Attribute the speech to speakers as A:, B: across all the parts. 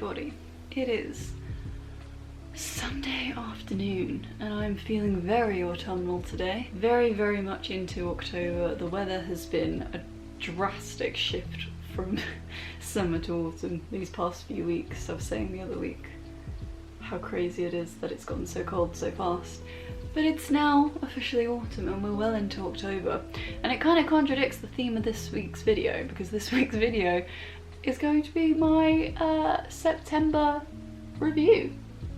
A: everybody. It is Sunday afternoon and I'm feeling very autumnal today. Very, very much into October. The weather has been a drastic shift from summer to autumn these past few weeks. I was saying the other week how crazy it is that it's gotten so cold so fast. But it's now officially autumn and we're well into October. And it kind of contradicts the theme of this week's video, because this week's video is going to be my September review.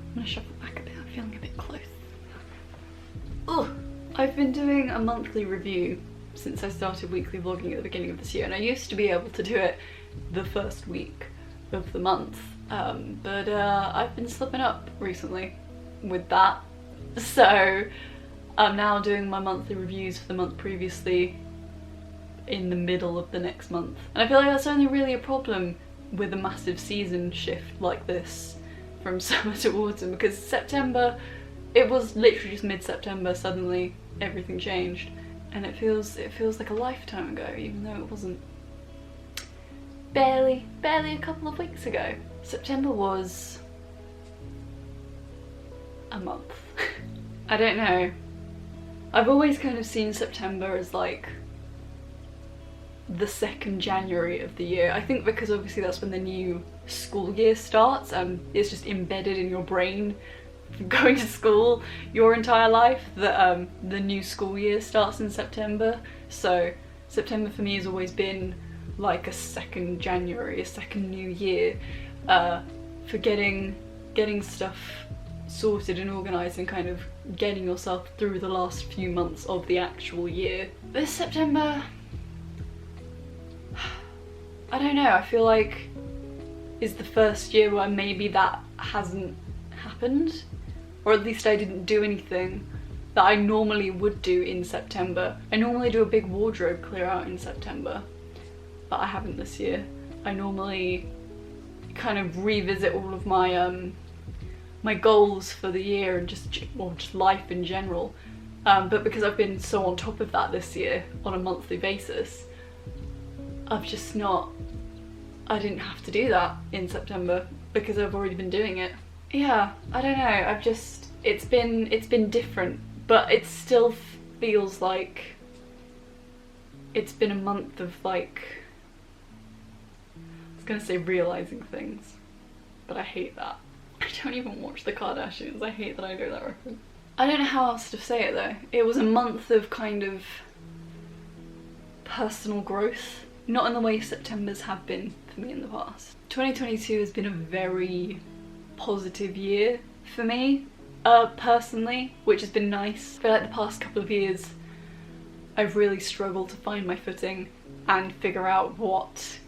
A: I'm gonna shuffle back a bit, I'm feeling a bit close. Ugh. I've been doing a monthly review since I started weekly vlogging at the beginning of this year, and I used to be able to do it the first week of the month, but I've been slipping up recently with that. So I'm now doing my monthly reviews for the month previously in the middle of the next month. And I feel like that's only really a problem with a massive season shift like this from summer to autumn, because September, it was literally just mid-September suddenly everything changed, and it feels like a lifetime ago, even though it wasn't. Barely a couple of weeks ago. September was a month. I don't know. I've always kind of seen September as like the second January of the year. I think because obviously that's when the new school year starts, and it's just embedded in your brain from going to school your entire life that the new school year starts in September. So September for me has always been like a second January, a second new year for getting stuff sorted and organised and kind of getting yourself through the last few months of the actual year. This September, I don't know, I feel like is the first year where maybe that hasn't happened, or at least I didn't do anything that I normally would do in September. I normally do a big wardrobe clear out in September, but I haven't this year. I normally kind of revisit all of my my goals for the year and just life in general, but because I've been so on top of that this year on a monthly basis, I've just not, I didn't have to do that in September because I've already been doing it. Yeah, I don't know, I've just, it's been different, but it still feels like it's been a month of like, I was gonna say realising things, but I hate that. I don't even watch the Kardashians, I hate that I know that reference. I don't know how else to say it though. It was a month of kind of personal growth, not in the way Septembers have been for me in the past. 2022 has been a very positive year for me, personally, which has been nice. I feel like the past couple of years I've really struggled to find my footing and figure out what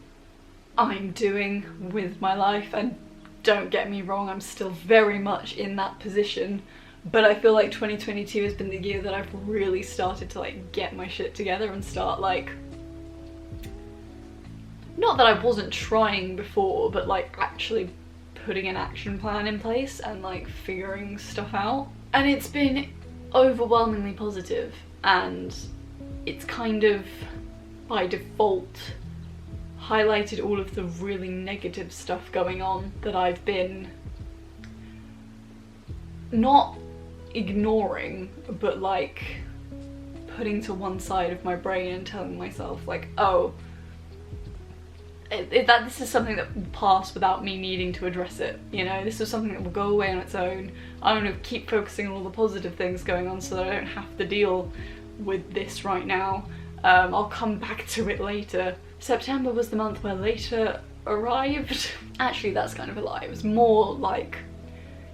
A: I'm doing with my life, and don't get me wrong, I'm still very much in that position, but I feel like 2022 has been the year that I've really started to like get my shit together and start like, not that I wasn't trying before, but like actually putting an action plan in place and like figuring stuff out. And it's been overwhelmingly positive, and it's kind of by default highlighted all of the really negative stuff going on that I've been not ignoring, but like putting to one side of my brain and telling myself like, oh, that this is something that will pass without me needing to address it, you know, this is something that will go away on its own. I'm gonna keep focusing on all the positive things going on so that I don't have to deal with this right now. I'll come back to it later. September was the month where later arrived. Actually, that's kind of a lie. It was more like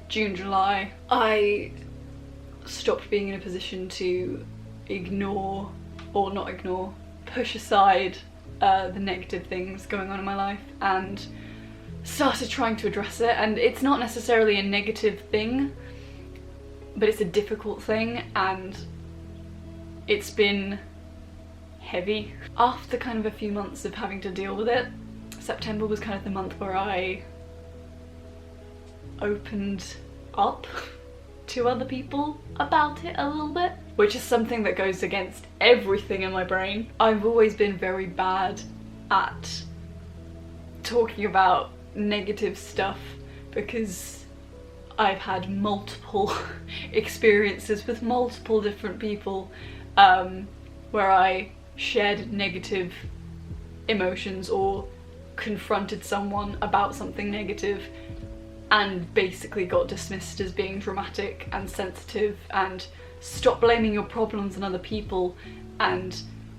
A: June, July. I stopped being in a position to ignore, or not ignore, push aside the negative things going on in my life and started trying to address it. And it's not necessarily a negative thing, but it's a difficult thing, and it's been heavy. After kind of a few months of having to deal with it, September was kind of the month where I opened up to other people about it a little bit, which is something that goes against everything in my brain. I've always been very bad at talking about negative stuff because I've had multiple experiences with multiple different people where I shared negative emotions or confronted someone about something negative and basically got dismissed as being dramatic and sensitive and stop blaming your problems on other people. And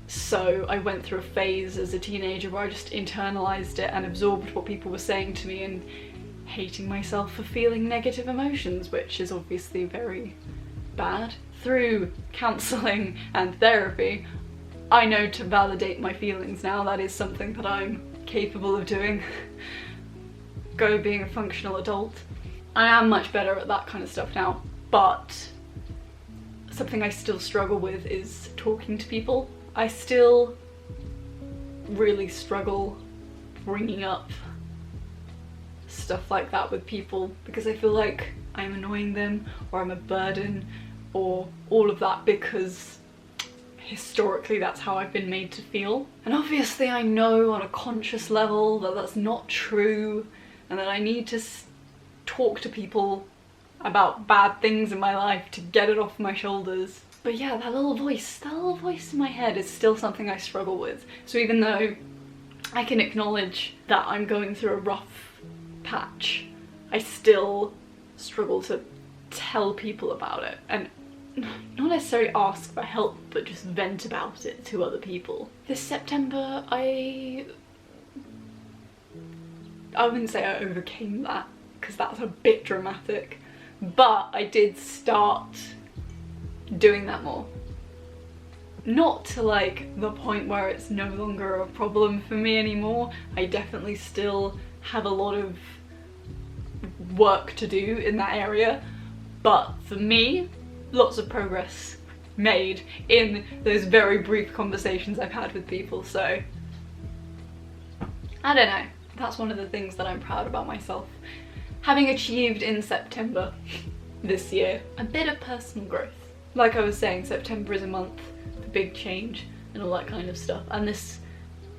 A: so I went through a phase as a teenager where I just internalized it and absorbed what people were saying to me and hating myself for feeling negative emotions, which is obviously very bad. Through counselling and therapy, I know to validate my feelings now. That is something that I'm capable of doing. Go being a functional adult. I am much better at that kind of stuff now, but something I still struggle with is talking to people. I still really struggle bringing up stuff like that with people because I feel like I'm annoying them or I'm a burden or all of that, because historically that's how I've been made to feel. And obviously I know on a conscious level that that's not true and that I need to talk to people about bad things in my life to get it off my shoulders. But yeah, that little voice in my head is still something I struggle with. So even though I can acknowledge that I'm going through a rough patch, I still struggle to tell people about it and not necessarily ask for help, but just vent about it to other people. This September I wouldn't say I overcame that because that's a bit dramatic, but I did start doing that more. Not to like the point where it's no longer a problem for me anymore. I definitely still have a lot of work to do in that area, but for me, lots of progress made in those very brief conversations I've had with people. So I don't know, that's one of the things that I'm proud about myself having achieved in September this year. A bit of personal growth. Like I was saying, September is a month for big change and all that kind of stuff, and this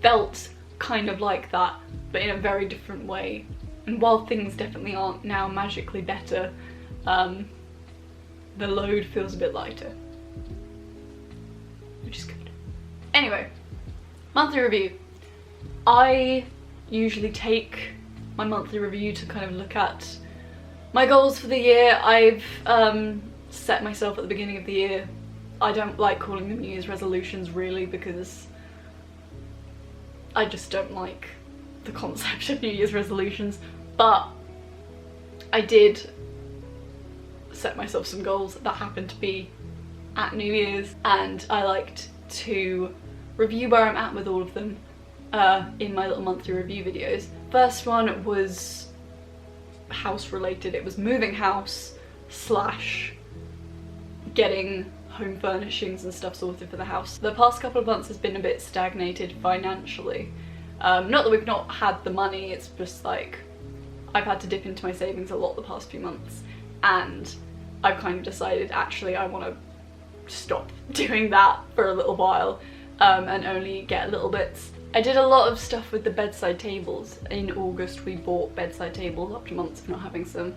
A: felt kind of like that, but in a very different way. And while things definitely aren't now magically better, the load feels a bit lighter, which is good. Anyway, monthly review. I usually take my monthly review to kind of look at my goals for the year. I've set myself at the beginning of the year. I don't like calling them New Year's resolutions really, because I just don't like the concept of New Year's resolutions, but I did set myself some goals that happened to be at New Year's, and I liked to review where I'm at with all of them in my little monthly review videos. First one was house related. It was moving house slash getting home furnishings and stuff sorted for the house. The past couple of months has been a bit stagnated financially. Not that we've not had the money, it's just like I've had to dip into my savings a lot the past few months, and I've kind of decided actually I want to stop doing that for a little while and only get little bits. I did a lot of stuff with the bedside tables. In August we bought bedside tables after months of not having some,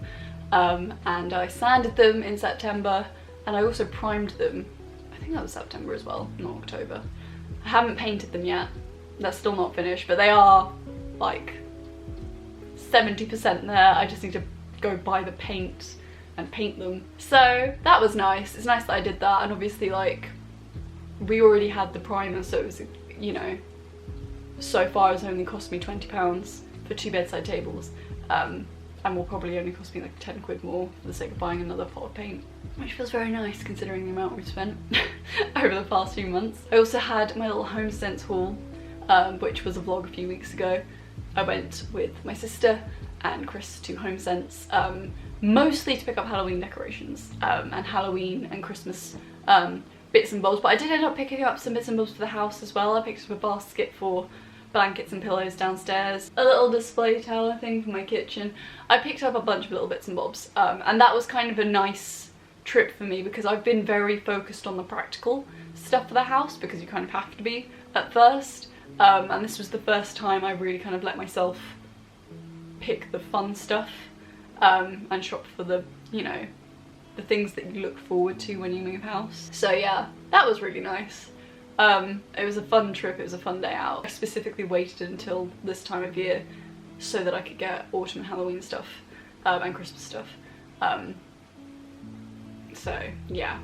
A: and I sanded them in September, and I also primed them. I think that was September as well, not October. I haven't painted them yet. They're still not finished, but they are like 70% there. I just need to go buy the paint and paint them. So that was nice. It's nice that I did that, and obviously like we already had the primer, so it was, you know, so far it's only cost me £20 for 2 bedside tables, and will probably only cost me like 10 quid more for the sake of buying another pot of paint, which feels very nice considering the amount we've spent over the past few months. I also had my little HomeSense haul, which was a vlog a few weeks ago. I went with my sister and Chris to HomeSense, mostly to pick up Halloween decorations and Halloween and Christmas bits and bobs, but I did end up picking up some bits and bobs for the house as well. I picked up a basket for blankets and pillows downstairs, a little display tower thing for my kitchen. I picked up a bunch of little bits and bobs, and that was kind of a nice trip for me because I've been very focused on the practical stuff for the house, because you kind of have to be at first, and this was the first time I really kind of let myself pick the fun stuff and shop for the, you know, the things that you look forward to when you move house. So yeah, that was really nice. It was a fun trip, it was a fun day out. I specifically waited until this time of year so that I could get autumn and Halloween stuff and Christmas stuff. So yeah.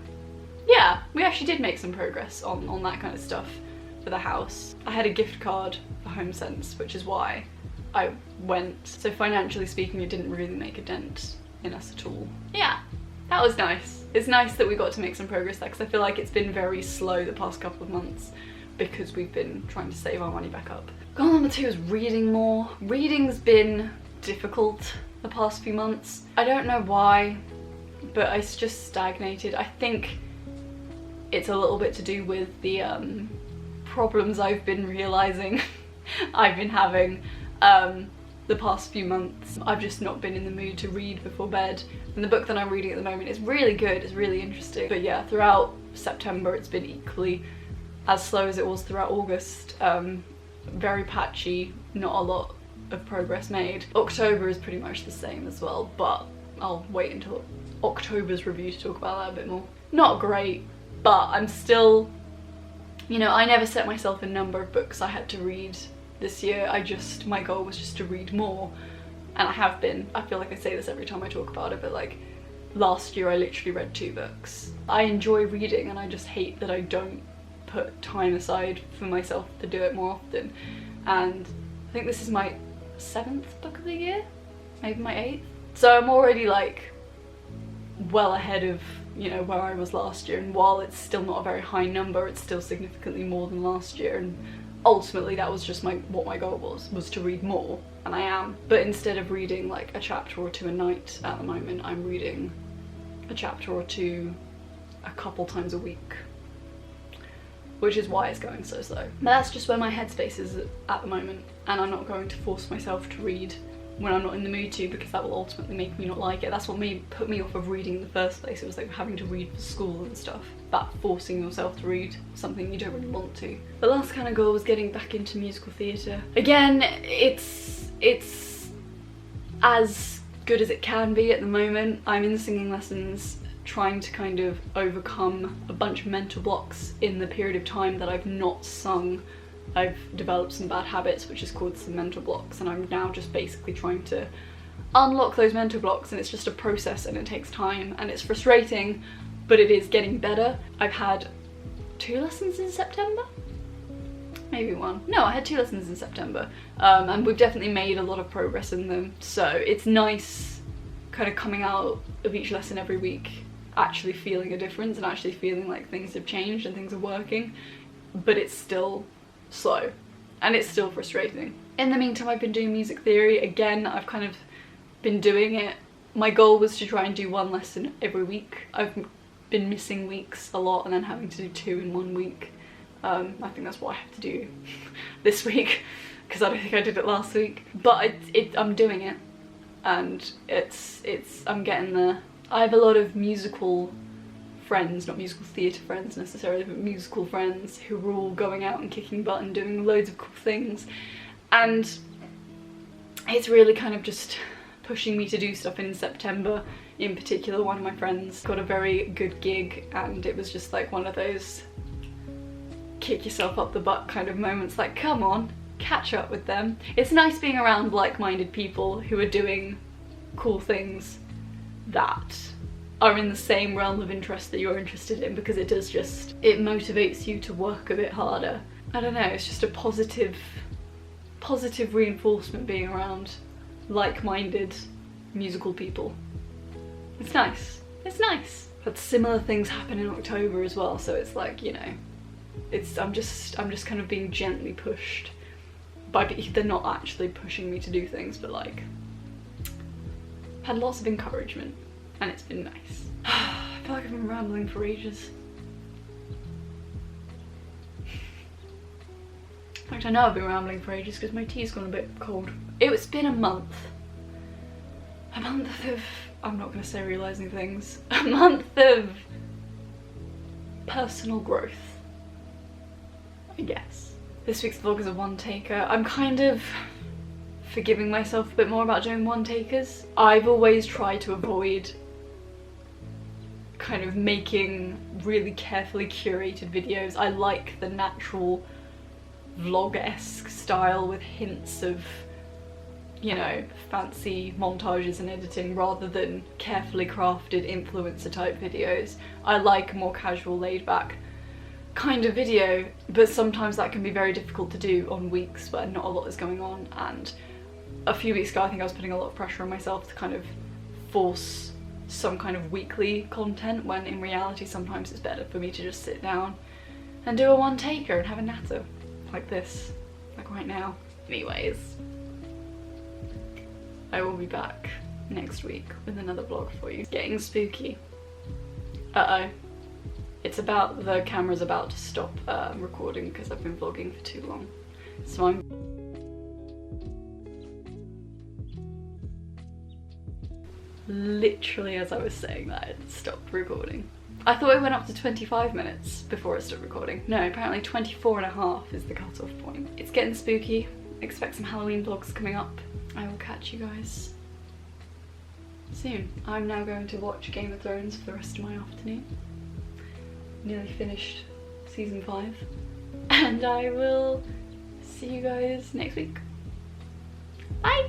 A: Yeah, we actually did make some progress on that kind of stuff for the house. I had a gift card for HomeSense, which is why I went. So financially speaking, it didn't really make a dent in us at all. Yeah, that was nice. It's nice that we got to make some progress there, because I feel like it's been very slow the past couple of months because we've been trying to save our money back up. Goal number 2 is reading more. Reading's been difficult the past few months. I don't know why, but it's just stagnated. I think it's a little bit to do with the problems I've been realising I've been having the past few months. I've just not been in the mood to read before bed, and the book that I'm reading at the moment is really good, it's really interesting. But yeah, throughout September it's been equally as slow as it was throughout August. Very patchy, not a lot of progress made. October is pretty much the same as well, but I'll wait until October's review to talk about that a bit more. Not great, but I'm still, you know, I never set myself a number of books I had to read this year. My goal was just to read more, and I have been. I feel like I say this every time I talk about it, but like last year I literally read 2 books. I enjoy reading, and I just hate that I don't put time aside for myself to do it more often. And I think this is my 7th book of the year, maybe my 8th. So I'm already like well ahead of, you know, where I was last year, and while it's still not a very high number, it's still significantly more than last year, and ultimately that was just what my goal was to read more, and I am. But instead of reading like a chapter or 2 a night at the moment, I'm reading a chapter or 2 a couple times a week, which is why it's going so slow. But that's just where my headspace is at the moment, and I'm not going to force myself to read when I'm not in the mood to, because that will ultimately make me not like it. That's what put me off of reading in the first place. It was like having to read for school and stuff. That forcing yourself to read something you don't really want to. The last kind of goal was getting back into musical theatre. Again, it's as good as it can be at the moment. I'm in singing lessons, trying to kind of overcome a bunch of mental blocks in the period of time that I've not sung. I've developed some bad habits, which has caused some mental blocks, and I'm now just basically trying to unlock those mental blocks, and it's just a process and it takes time and it's frustrating, but it is getting better. I've had 2 lessons in September? Maybe 1. No, I had 2 lessons in September, and we've definitely made a lot of progress in them, so it's nice kind of coming out of each lesson every week actually feeling a difference and actually feeling like things have changed and things are working, but it's still slow and it's still frustrating. In the meantime, I've been doing music theory. Again, I've kind of been doing it. My goal was to try and do 1 lesson every week. I've been missing weeks a lot and then having to do 2 in 1 week. I think that's what I have to do this week, because I don't think I did it last week. But I'm doing it, and I'm getting there. I have a lot of musical friends, not musical theatre friends necessarily, but musical friends who are all going out and kicking butt and doing loads of cool things, and it's really kind of just pushing me to do stuff. In September in particular, one of my friends got a very good gig, and it was just like one of those kick yourself up the butt kind of moments, like come on, catch up with them. It's nice being around like-minded people who are doing cool things that are in the same realm of interest that you're interested in, because it motivates you to work a bit harder. I don't know, it's just a positive reinforcement being around like-minded musical people. It's nice. It's nice. But similar things happen in October as well, so it's like, you know, I'm just kind of being gently pushed by people. They're not actually pushing me to do things, but like had lots of encouragement, and it's been nice. I feel like I've been rambling for ages. In fact, I know I've been rambling for ages because my tea's gone a bit cold. It's been a month. A month of, I'm not going to say realising things, a month of personal growth, I guess. This week's vlog is a one-taker. I'm kind of forgiving myself a bit more about doing one takers. I've always tried to avoid kind of making really carefully curated videos. I like the natural vlog-esque style with hints of, you know, fancy montages and editing rather than carefully crafted influencer type videos. I like a more casual, laid back kind of video, but sometimes that can be very difficult to do on weeks where not a lot is going on. And a few weeks ago I think I was putting a lot of pressure on myself to kind of force some kind of weekly content, when in reality sometimes it's better for me to just sit down and do a one taker and have a natter like this, like right now. Anyways, I will be back next week with another vlog for you. It's getting spooky. Uh-oh. It's about, the camera's about to stop recording because I've been vlogging for too long. So I'm literally, as I was saying that, it stopped recording. I thought it went up to 25 minutes before it stopped recording. No, apparently 24.5 is the cutoff point. It's getting spooky. Expect some Halloween vlogs coming up. I will catch you guys soon. I'm now going to watch Game of Thrones for the rest of my afternoon. Nearly finished season 5. And I will see you guys next week. Bye!